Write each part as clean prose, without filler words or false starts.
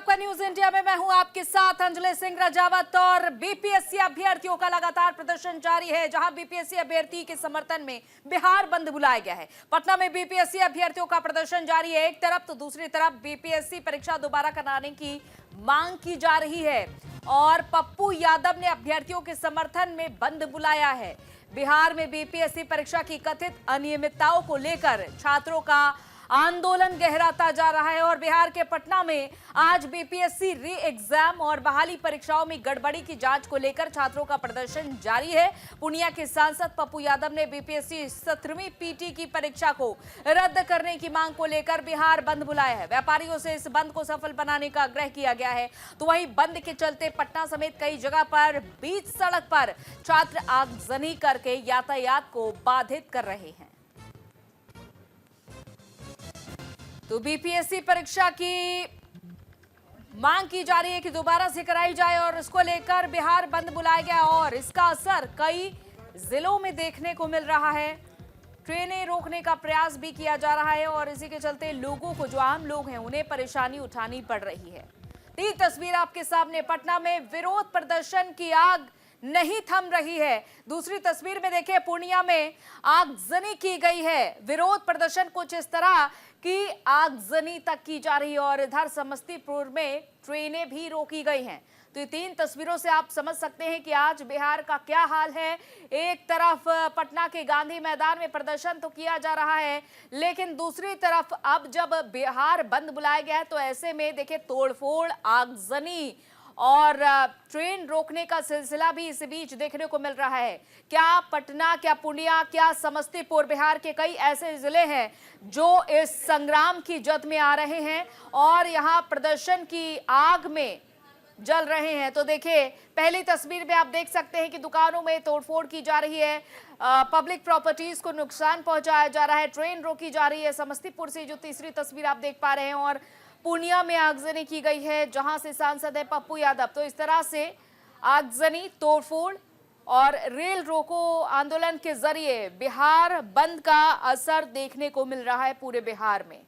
आपका news India में। मैं हूं आपके साथ अंजलि सिंह राजावत। और बीपीएससी अभ्यर्थियों का लगातार प्रदर्शन जारी है, जहां बीपीएससी अभ्यर्थी के समर्थन में बिहार बंद बुलाया गया है। पटना में बीपीएससी अभ्यर्थियों का प्रदर्शन जारी है एक तरफ, तो दूसरी तरफ बीपीएससी परीक्षा दोबारा कराने की मांग की जा रही है। और पप्पू यादव ने अभ्यर्थियों के समर्थन में बंद बुलाया है। बिहार में बीपीएससी परीक्षा की कथित अनियमितताओं को लेकर छात्रों का आंदोलन गहराता जा रहा है। और बिहार के पटना में आज बीपीएससी री एग्जाम और बहाली परीक्षाओं में गड़बड़ी की जांच को लेकर छात्रों का प्रदर्शन जारी है। पूर्णिया के सांसद पप्पू यादव ने बीपीएससी 17वीं पीटी की परीक्षा को रद्द करने की मांग को लेकर बिहार बंद बुलाया है। व्यापारियों से इस बंद को सफल बनाने का आग्रह किया गया है। तो वहीं बंद के चलते पटना समेत कई जगह पर बीच सड़क पर छात्र आगजनी करके यातायात को बाधित कर रहे हैं। तो बीपीएससी परीक्षा की मांग की जा रही है कि दोबारा से कराई जाए, और इसको लेकर बिहार बंद बुलाया गया। और इसका असर कई जिलों में देखने को मिल रहा है। ट्रेनें रोकने का प्रयास भी किया जा रहा है, और इसी के चलते लोगों को, जो आम लोग हैं, उन्हें परेशानी उठानी पड़ रही है। तीन तस्वीर आपके सामने। पटना में विरोध प्रदर्शन की आग नहीं थम रही है। दूसरी तस्वीर में देखिए, पूर्णिया में आगजनी की गई है। विरोध प्रदर्शन कुछ इस तरह की आगजनी तक की जा रही है। और इधर समस्तीपुर में ट्रेनें भी रोकी गई हैं। तो ये तीन तस्वीरों से आप समझ सकते हैं कि आज बिहार का क्या हाल है। एक तरफ पटना के गांधी मैदान में प्रदर्शन तो किया जा रहा है, लेकिन दूसरी तरफ अब जब बिहार बंद बुलाया गया है, तो ऐसे में देखिए तोड़फोड़, आगजनी और ट्रेन रोकने का सिलसिला भी इस बीच देखने को मिल रहा है। क्या पटना, क्या पूर्णिया, क्या समस्तीपुर, बिहार के कई ऐसे जिले हैं जो इस संग्राम की जद में आ रहे हैं और यहां प्रदर्शन की आग में जल रहे हैं। तो देखिए, पहली तस्वीर में आप देख सकते हैं कि दुकानों में तोड़फोड़ की जा रही है, पब्लिक प्रॉपर्टीज को नुकसान पहुंचाया जा रहा है, ट्रेन रोकी जा रही है। समस्तीपुर से जो तीसरी तस्वीर आप देख पा रहे हैं, और पूर्णिया में आगजनी की गई है, जहां से सांसद है पप्पू यादव। तो इस तरह से आगजनी, तोड़फोड़ और रेल रोको आंदोलन के जरिए बिहार बंद का असर देखने को मिल रहा है पूरे बिहार में।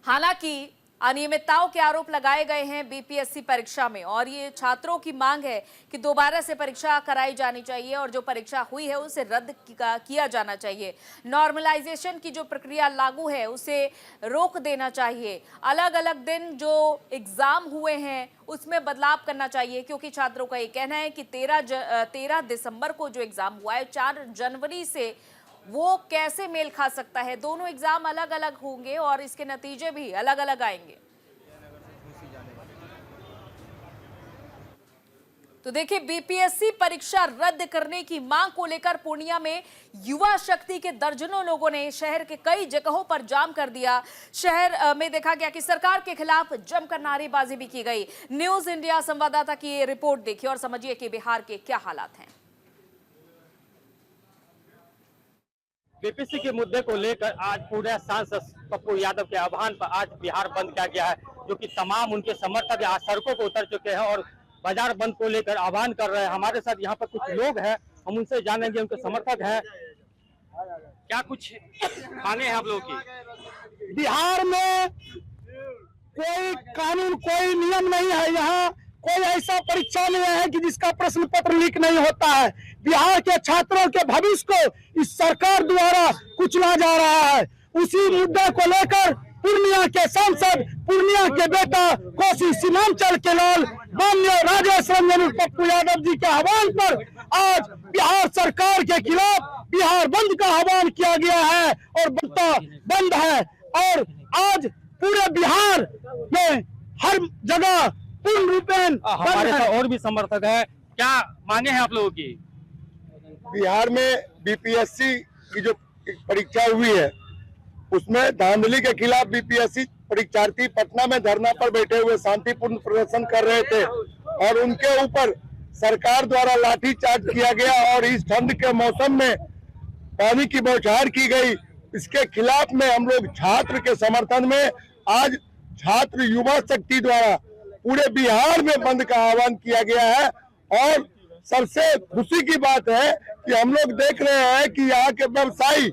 हालांकि अनियमितताओं के आरोप लगाए गए हैं बीपीएससी परीक्षा में, और ये छात्रों की मांग है कि दोबारा से परीक्षा कराई जानी चाहिए, और जो परीक्षा हुई है उसे रद्द किया जाना चाहिए। नॉर्मलाइजेशन की जो प्रक्रिया लागू है उसे रोक देना चाहिए। अलग अलग दिन जो एग्जाम हुए हैं उसमें बदलाव करना चाहिए, क्योंकि छात्रों का ये कहना है कि 13 दिसंबर को जो एग्जाम हुआ है, 4 जनवरी से वो कैसे मेल खा सकता है। दोनों एग्जाम अलग अलग होंगे और इसके नतीजे भी अलग अलग आएंगे। तो देखिए, बीपीएससी परीक्षा रद्द करने की मांग को लेकर पूर्णिया में युवा शक्ति के दर्जनों लोगों ने शहर के कई जगहों पर जाम कर दिया। शहर में देखा गया कि सरकार के खिलाफ जमकर नारेबाजी भी की गई। न्यूज इंडिया संवाददाता की ये रिपोर्ट देखिए और समझिए कि बिहार के क्या हालात हैं। बीपीएससी के मुद्दे को लेकर आज पूरे सांसद पप्पू यादव के आह्वान पर आज बिहार बंद किया गया है, जो कि तमाम उनके समर्थक आज सड़कों को उतर चुके हैं और बाजार बंद को लेकर आह्वान कर रहे हैं। हमारे साथ यहाँ पर कुछ लोग हैं, हम उनसे जानेंगे, उनके समर्थक हैं। क्या कुछ माने हैं आप लोगों की? बिहार में कोई कानून, कोई नियम नहीं है। यहाँ कोई ऐसा परीक्षा नहीं है कि जिसका प्रश्न पत्र लीक नहीं होता है। बिहार के छात्रों के भविष्य को इस सरकार द्वारा कुचला जा रहा है। उसी मुद्दे को लेकर पूर्णिया के सांसद, पूर्णिया के बेटा कोसी सीमांचल के लाल माननीय राजेश रंजन पप्पू यादव जी के आह्वान पर आज बिहार सरकार के खिलाफ बिहार बंद का आह्वान किया गया है, और बंद है। और आज पूरे बिहार में हर जगह पूर्ण रूपेण हमारे साथ और भी समर्थक है। क्या मांगे हैं आप लोगों की? बिहार में बीपीएससी की जो परीक्षा हुई है उसमें धांधली के खिलाफ बीपीएससी परीक्षार्थी पटना में धरना पर बैठे हुए शांतिपूर्ण प्रदर्शन कर रहे थे, और उनके ऊपर सरकार द्वारा लाठीचार्ज किया गया और इस ठंड के मौसम में पानी की बौछार की गई। इसके खिलाफ में हम लोग छात्र के समर्थन में आज छात्र युवा शक्ति द्वारा पूरे बिहार में बंद का आह्वान किया गया है। और सबसे खुशी की बात है कि हम लोग देख रहे हैं कि यहाँ के व्यवसायी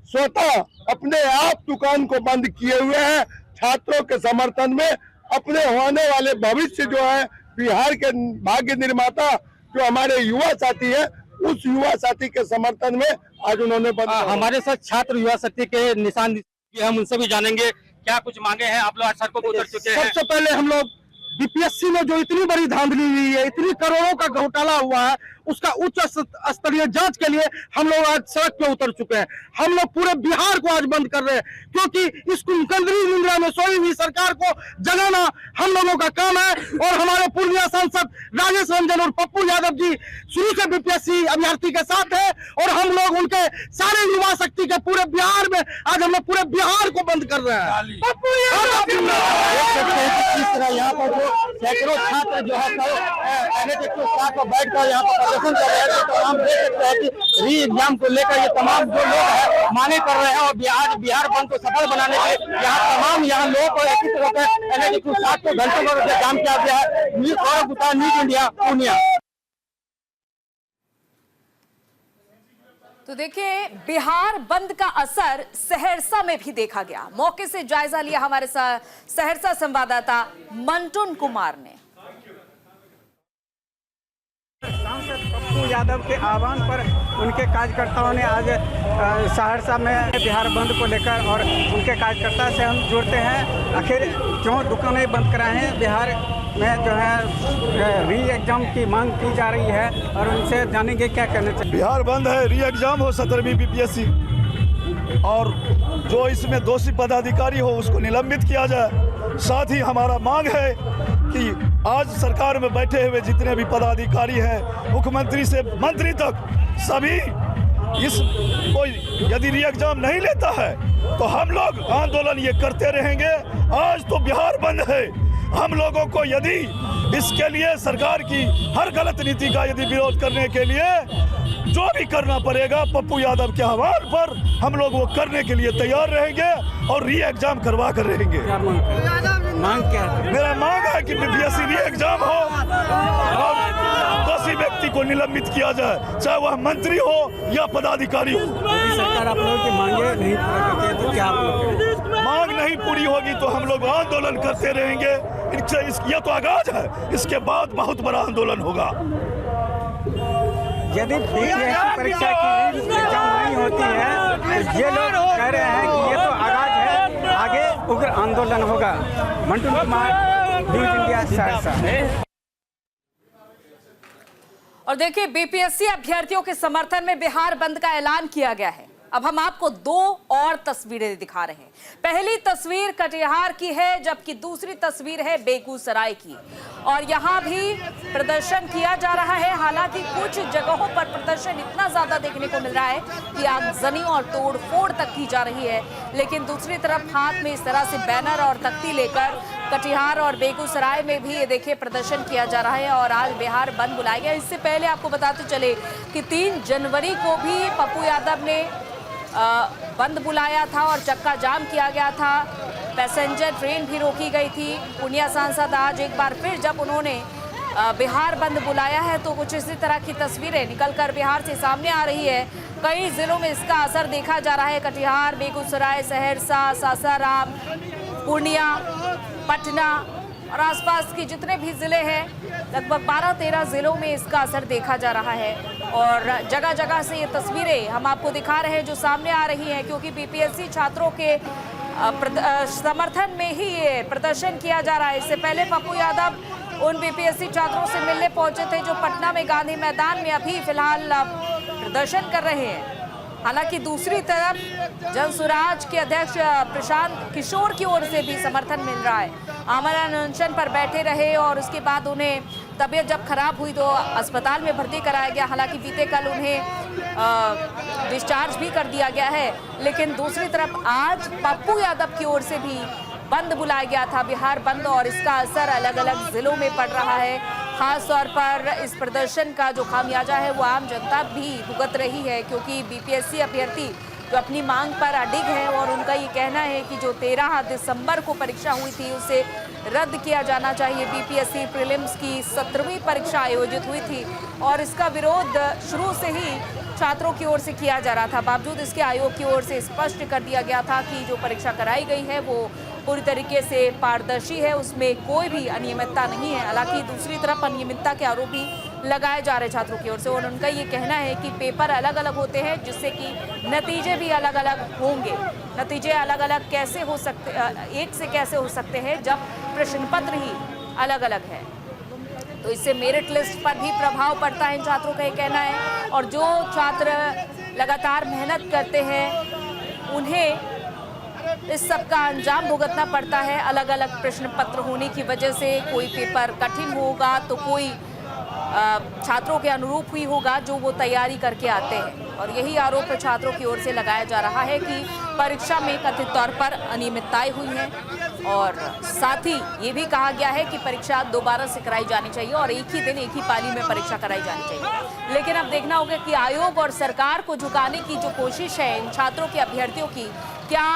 स्वतः अपने आप दुकान को बंद किए हुए हैं छात्रों के समर्थन में। अपने होने वाले भविष्य जो है बिहार के भाग्य निर्माता जो हमारे युवा साथी है, उस युवा साथी के समर्थन में आज उन्होंने हमारे साथ छात्र युवा शक्ति के निशान हम उनसे भी जानेंगे क्या कुछ मांगे हैं। आप लोग आज सड़कों पर उतर चुके हैं। सबसे पहले हम लोग बीपीएससी में जो इतनी बड़ी धांधली हुई है, इतनी करोड़ों का घोटाला हुआ है, उसका उच्च स्तरीय जांच के लिए हम लोग आज सड़क पे उतर चुके हैं। हम लोग पूरे बिहार को आज बंद कर रहे हैं, क्योंकि इस कुंकंदरी निंद्रा में सोई हुई सरकार को जगाना हम लोगों का काम है। और हमारे पूर्णिया सांसद राजेश रंजन और पप्पू यादव जी शुरू से बीपीएससी अभ्यर्थी के साथ है, और हम लोग उनके सारे युवा शक्ति के पूरे बिहार में आज हम लोग पूरे बिहार को बंद कर रहे हैं। पप्पू यहाँ पर सैकड़ों छात्र जो है NH 107 पर बैठकर यहाँ पर प्रदर्शन कर रहे हैं। तो हम देख सकते हैं कि री एग्जाम को लेकर ये तमाम जो लोग हैं मांगे कर रहे हैं, और आज बिहार बंद को सफल बनाने के लिए यहाँ तमाम यहाँ लोग को एकत्रित होकर NH 107 को घंटों का काम किया गया है। News India Purnia. तो देखिए, बिहार बंद का असर सहरसा में भी देखा गया। मौके से जायजा लिया हमारे सहरसा संवाददाता मंटून कुमार ने। सांसद पप्पू यादव के आह्वान पर उनके कार्यकर्ताओं ने आज सहरसा में बिहार बंद को लेकर, और उनके कार्यकर्ता से हम जुड़ते हैं आखिर क्यों दुकानें बंद कराए हैं। बिहार में जो है री एग्जाम की मांग की जा रही है, और उनसे जानेंगे क्या कहना चाहिए। बिहार बंद है, री एग्जाम हो 17वीं बीपीएससी, और जो इसमें दोषी पदाधिकारी हो उसको निलंबित किया जाए। साथ ही हमारा मांग है कि आज सरकार में बैठे हुए जितने भी पदाधिकारी हैं, मुख्यमंत्री से मंत्री तक, सभी इस कोई यदि री एग्जाम नहीं लेता है तो हम लोग आंदोलन ये करते रहेंगे। आज तो बिहार बंद है, हम लोगों को यदि इसके लिए सरकार की हर गलत नीति का यदि विरोध करने के लिए जो भी करना पड़ेगा, पप्पू यादव के आह्वान पर हम लोग वो करने के लिए तैयार रहेंगे और री एग्जाम करवा कर रहेंगे। मांग क्या है? मेरा मांग है कि बीपीएससी री एग्जाम हो और दोषी व्यक्ति को निलंबित किया जाए, चाहे वह मंत्री हो या पदाधिकारी हो। यदि सरकार आप लोगों की मांगे नहीं पूरा करती है तो क्या आप लोग मांग नहीं पूरी होगी तो हम लोग आंदोलन करते रहेंगे। यह तो आगाज है, इसके बाद बहुत बड़ा आंदोलन होगा। यदि परीक्षा की एग्जाम नहीं होती है तो ये लोग कह रहे हैं कि ये तो आगाज है, आगे उग्र आंदोलन होगा। Mantun Kumar, news India, Saharsa. और देखिए, बीपीएससी अभ्यर्थियों के समर्थन में बिहार बंद का ऐलान किया गया है। अब हम आपको दो और तस्वीरें दिखा रहे हैं। पहली तस्वीर कटिहार की है, जबकि दूसरी तस्वीर है बेगूसराय की, और यहां भी प्रदर्शन किया जा रहा है। हालांकि कुछ जगहों पर प्रदर्शन इतना ज्यादा देखने को मिल रहा है कि आगजनी और तोड़फोड़ तक की जा रही है, लेकिन दूसरी तरफ हाथ में इस तरह से बैनर और तख्ती लेकर कटिहार और बेगूसराय में भी ये देखिए प्रदर्शन किया जा रहा है, और आज बिहार बंद बुलाया गया। इससे पहले आपको बताते चले कि 3 जनवरी को भी पप्पू यादव ने बंद बुलाया था और चक्का जाम किया गया था, पैसेंजर ट्रेन भी रोकी गई थी। पूर्णिया सांसद आज एक बार फिर जब उन्होंने बिहार बंद बुलाया है तो कुछ इसी तरह की तस्वीरें निकलकर बिहार से सामने आ रही है। कई जिलों में इसका असर देखा जा रहा है। कटिहार, बेगूसराय, सहरसा, सासाराम, पूर्णिया, पटना और आसपास के जितने भी जिले हैं, लगभग 12-13 जिलों में इसका असर देखा जा रहा है। और जगह जगह से ये तस्वीरें हम आपको दिखा रहे हैं जो सामने आ रही हैं, क्योंकि बीपीएससी छात्रों के समर्थन में ही ये प्रदर्शन किया जा रहा है। इससे पहले पप्पू यादव उन बीपीएससी छात्रों से मिलने पहुंचे थे जो पटना में गांधी मैदान में अभी फिलहाल प्रदर्शन कर रहे हैं। हालांकि दूसरी तरफ जनसुराज के अध्यक्ष प्रशांत किशोर की ओर से भी समर्थन मिल रहा है। आमरण अनशन पर बैठे रहे और उसके बाद उन्हें तबीयत जब खराब हुई तो अस्पताल में भर्ती कराया गया। हालांकि बीते कल उन्हें डिस्चार्ज भी कर दिया गया है, लेकिन दूसरी तरफ आज पप्पू यादव की ओर से भी बंद बुलाया गया था, बिहार बंद, और इसका असर अलग अलग जिलों में पड़ रहा है। खास तौर पर इस प्रदर्शन का जो खामियाजा है वो आम जनता भी भुगत रही है, क्योंकि बीपीएससी अभ्यर्थी जो अपनी मांग पर अडिग है और उनका ये कहना है कि जो 13 दिसंबर को परीक्षा हुई थी उसे रद्द किया जाना चाहिए। बीपीएससी प्रीलिम्स की 17वीं परीक्षा आयोजित हुई थी और इसका विरोध शुरू से ही छात्रों की ओर से किया जा रहा था। बावजूद इसके आयोग की ओर से स्पष्ट कर दिया गया था कि जो परीक्षा कराई गई है वो पूरी तरीके से पारदर्शी है, उसमें कोई भी अनियमितता नहीं है। हालांकि दूसरी तरफ अनियमितता के आरोप भी लगाए जा रहे छात्रों की ओर से, और उनका ये कहना है कि पेपर अलग अलग होते हैं जिससे कि नतीजे भी अलग अलग होंगे। नतीजे अलग अलग कैसे हो सकते, एक से कैसे हो सकते हैं जब प्रश्न पत्र ही अलग अलग है। तो इससे मेरिट लिस्ट पर भी प्रभाव पड़ता है, इन छात्रों का ये कहना है। और जो छात्र लगातार मेहनत करते हैं उन्हें इस सब का अंजाम भुगतना पड़ता है। अलग अलग प्रश्न पत्र होने की वजह से कोई पेपर कठिन होगा तो कोई छात्रों के अनुरूप ही होगा जो वो तैयारी करके आते हैं। और यही आरोप छात्रों की ओर से लगाया जा रहा है कि परीक्षा में कथित तौर पर अनियमितताएं हुई हैं, और साथ ही ये भी कहा गया है कि परीक्षा दोबारा से कराई जानी चाहिए और एक ही दिन एक ही पाली में परीक्षा कराई जानी चाहिए। लेकिन अब देखना होगा कि आयोग और सरकार को झुकाने की जो कोशिश है इन छात्रों के अभ्यर्थियों की, क्या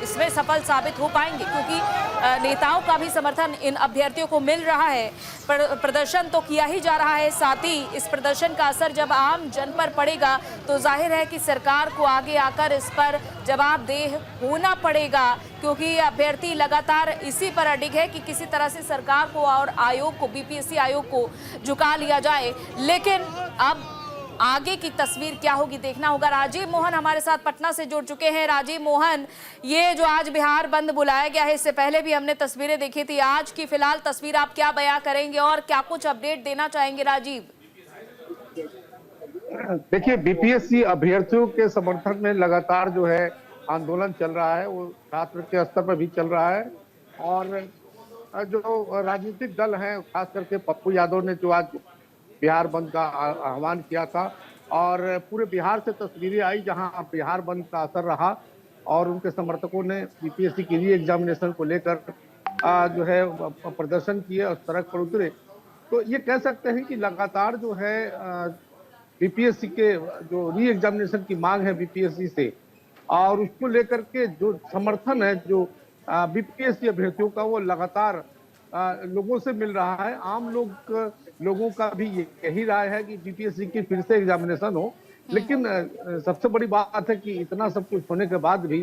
इसमें सफल साबित हो पाएंगे, क्योंकि नेताओं का भी समर्थन इन अभ्यर्थियों को मिल रहा है। प्रदर्शन तो किया ही जा रहा है, साथ ही इस प्रदर्शन का असर जब आम जन पर पड़ेगा तो जाहिर है कि सरकार को आगे आकर इस पर जवाबदेह होना पड़ेगा, क्योंकि अभ्यर्थी लगातार इसी पर अडिग है कि किसी तरह से सरकार को और आयोग को, बीपीएससी आयोग को झुका लिया जाए। लेकिन अब आगे की तस्वीर क्या होगी देखना होगा। राजीव मोहन हमारे साथ पटना से जुड़ चुके हैं। राजीव मोहन, ये जो आज बिहार बंद बुलाया गया है, इससे पहले भी हमने तस्वीरें देखी थी, आज की फिलहाल तस्वीर आप क्या बयां करेंगे और क्या कुछ अपडेट देना चाहेंगे राजीव? देखिए, बीपीएससी अभ्यर्थियों के समर्थन में लगातार जो है आंदोलन चल रहा है, वो छात्र के स्तर पर भी चल रहा है। और जो राजनीतिक दल हैं, खास करके पप्पू यादव ने जो आज बिहार बंद का आह्वान किया था, और पूरे बिहार से तस्वीरें आई जहां बिहार बंद का असर रहा, और उनके समर्थकों ने बीपीएससी की री एग्जामिनेशन को लेकर जो है प्रदर्शन किए और सड़क पर उतरे। तो ये कह सकते हैं कि लगातार जो है बीपीएससी के जो री एग्जामिनेशन की मांग है बीपीएससी से, और उसको लेकर के जो समर्थन है जो बीपीएससी अभ्यर्थियों का, वो लगातार लोगों से मिल रहा है। आम लोगों का भी यही राय है कि बीपीएससी की फिर से एग्जामिनेशन हो। लेकिन सबसे बड़ी बात है कि इतना सब कुछ होने के बाद भी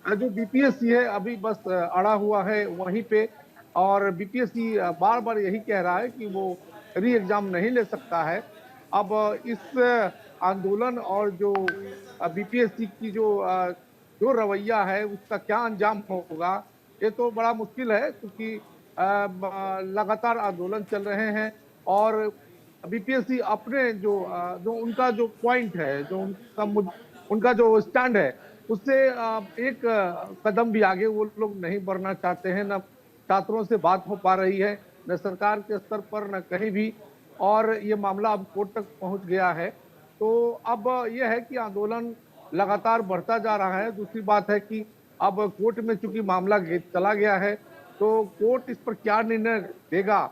जो बीपीएससी है अभी बस अड़ा हुआ है वहीं पे, और बीपीएससी बार बार यही कह रहा है कि वो री एग्जाम नहीं ले सकता है। अब इस आंदोलन और जो बीपीएससी की जो रवैया है उसका क्या अंजाम होगा, ये तो बड़ा मुश्किल है, क्योंकि लगातार आंदोलन चल रहे हैं। और बीपीएससी अपने जो उनका जो पॉइंट है, जो उनका जो स्टैंड है, उससे एक कदम भी आगे वो लोग नहीं बढ़ना चाहते हैं। न छात्रों से बात हो पा रही है, न सरकार के स्तर पर, न कहीं भी, और ये मामला अब कोर्ट तक पहुंच गया है। तो अब यह है कि आंदोलन लगातार बढ़ता जा रहा है। दूसरी बात है कि अब कोर्ट में चूंकि मामला चला गया है, तो कोर्ट इस पर क्या निर्णय देगा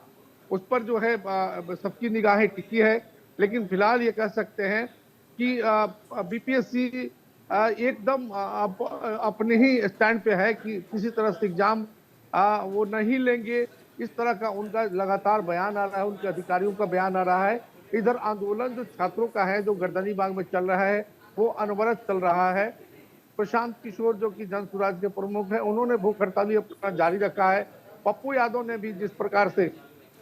उस पर जो है सबकी निगाहें टिकी है। लेकिन फिलहाल ये कह सकते हैं कि बीपीएससी एकदम अपने ही स्टैंड पे है कि किसी तरह से एग्जाम वो नहीं लेंगे। इस तरह का उनका लगातार बयान आ रहा है, उनके अधिकारियों का बयान आ रहा है। इधर आंदोलन जो छात्रों का है, जो गर्दनी बाग में चल रहा है, वो अनवरत चल रहा है। प्रशांत किशोर जो कि जन सुराज के प्रमुख हैं, उन्होंने भूख हड़ताल अपना जारी रखा है। पप्पू यादव ने भी जिस प्रकार से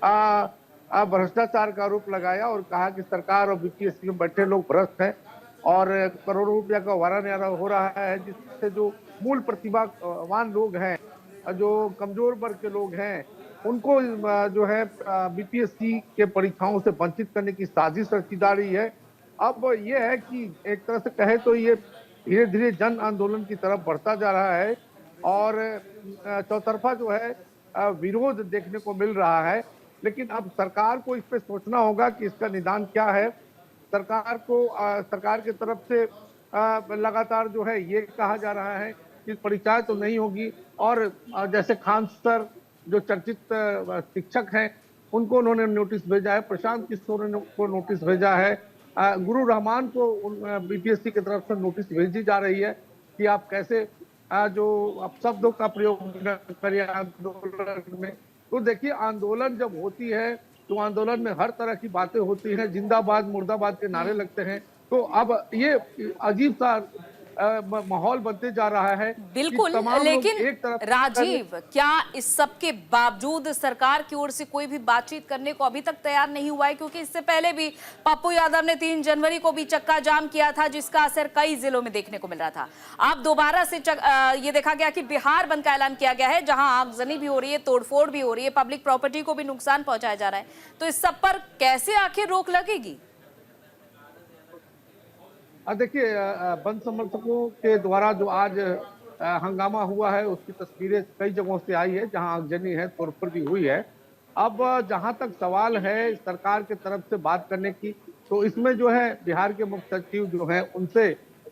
भ्रष्टाचार का आरोप लगाया और कहा कि सरकार और बीपीएससी में बैठे लोग भ्रष्ट हैं और करोड़ों रुपया का वारा न्यारा हो रहा है, जिससे जो मूल प्रतिभावान लोग हैं, जो कमजोर वर्ग के लोग हैं, उनको जो है बीपीएससी के परीक्षाओं से वंचित करने की साजिश रची जा रही है। अब ये है कि एक तरह से कहे तो ये धीरे धीरे जन आंदोलन की तरफ बढ़ता जा रहा है, और चौतरफा जो है विरोध देखने को मिल रहा है। लेकिन अब सरकार को इस पे सोचना होगा कि इसका निदान क्या है। सरकार को सरकार की तरफ से लगातार जो है ये कहा जा रहा है कि परीक्षाएं तो नहीं होगी, और जैसे खान सर जो चर्चित शिक्षक हैं, उनको उन्होंने नोटिस भेजा है। प्रशांत किशोर को नोटिस भेजा है। गुरु रहमान को बीपीएससी की तरफ से नोटिस भेजी जा रही है कि आप कैसे जो शब्दों का प्रयोग करिए आंदोलन में। तो देखिए, आंदोलन जब होती है तो आंदोलन में हर तरह की बातें होती हैं, जिंदाबाद मुर्दाबाद के नारे लगते हैं। तो अब ये अजीब सा माहौल बनते जा रहा है कि बिल्कुल, तमाम लोग लेकिन एक तरफ राजीव, क्या इस सब के बावजूद सरकार की ओर से कोई भी बातचीत करने को अभी तक तैयार नहीं हुआ है? क्योंकि इससे पहले भी पप्पू यादव ने 3 जनवरी को भी चक्का जाम किया था, जिसका असर कई जिलों में देखने को मिल रहा था। अब दोबारा से ये देखा गया कि बिहार बंद का ऐलान किया गया है, जहां आगजनी भी हो रही है, तोड़फोड़ भी हो रही है, पब्लिक प्रॉपर्टी को भी नुकसान पहुंचाया जा रहा है। तो इस सब पर कैसे आखिर रोक लगेगी? देखिए, बंद समर्थकों के द्वारा जो आज हंगामा हुआ है उसकी तस्वीरें कई जगहों से आई है, जहां आगजनी है, तोड़फोड़ भी हुई है। अब जहां तक सवाल है सरकार के तरफ से बात करने की, तो इसमें जो है बिहार के मुख्य सचिव जो है उनसे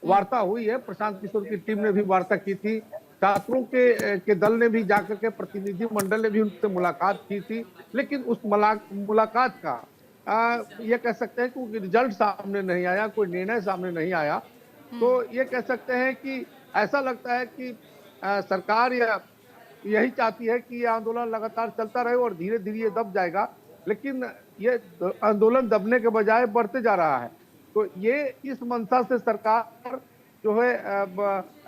वार्ता हुई है। प्रशांत किशोर की टीम ने भी वार्ता की थी, छात्रों के दल ने भी जाकर के, प्रतिनिधि मंडल ने भी उनसे मुलाकात की थी, लेकिन उस मुलाकात का ये कह सकते हैं कि रिजल्ट सामने नहीं आया, कोई निर्णय सामने नहीं आया। तो ये कह सकते हैं कि ऐसा लगता है कि सरकार यही चाहती है कि ये आंदोलन लगातार चलता रहे और धीरे धीरे ये दब जाएगा, लेकिन ये आंदोलन दबने के बजाय बढ़ते जा रहा है। तो ये इस मंशा से सरकार जो है,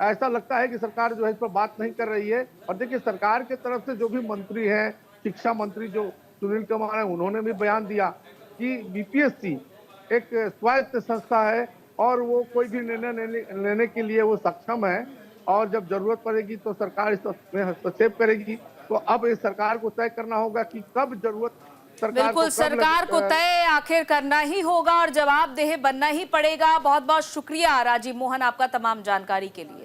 ऐसा लगता है कि सरकार जो है इस पर बात नहीं कर रही है। और देखिए, सरकार के तरफ से जो भी मंत्री हैं, शिक्षा मंत्री जो सुनील कुमार है, उन्होंने भी बयान दिया कि बीपीएससी एक स्वायत्त संस्था है और वो कोई भी निर्णय लेने के लिए वो सक्षम है, और जब जरूरत पड़ेगी तो सरकार इसमें हस्तक्षेप करेगी। तो अब इस सरकार को तय करना होगा कि कब जरूरत बिल्कुल, सरकार को तय आखिर करना ही होगा और जवाबदेह बनना ही पड़ेगा। बहुत बहुत शुक्रिया राजीव मोहन आपका तमाम जानकारी के लिए।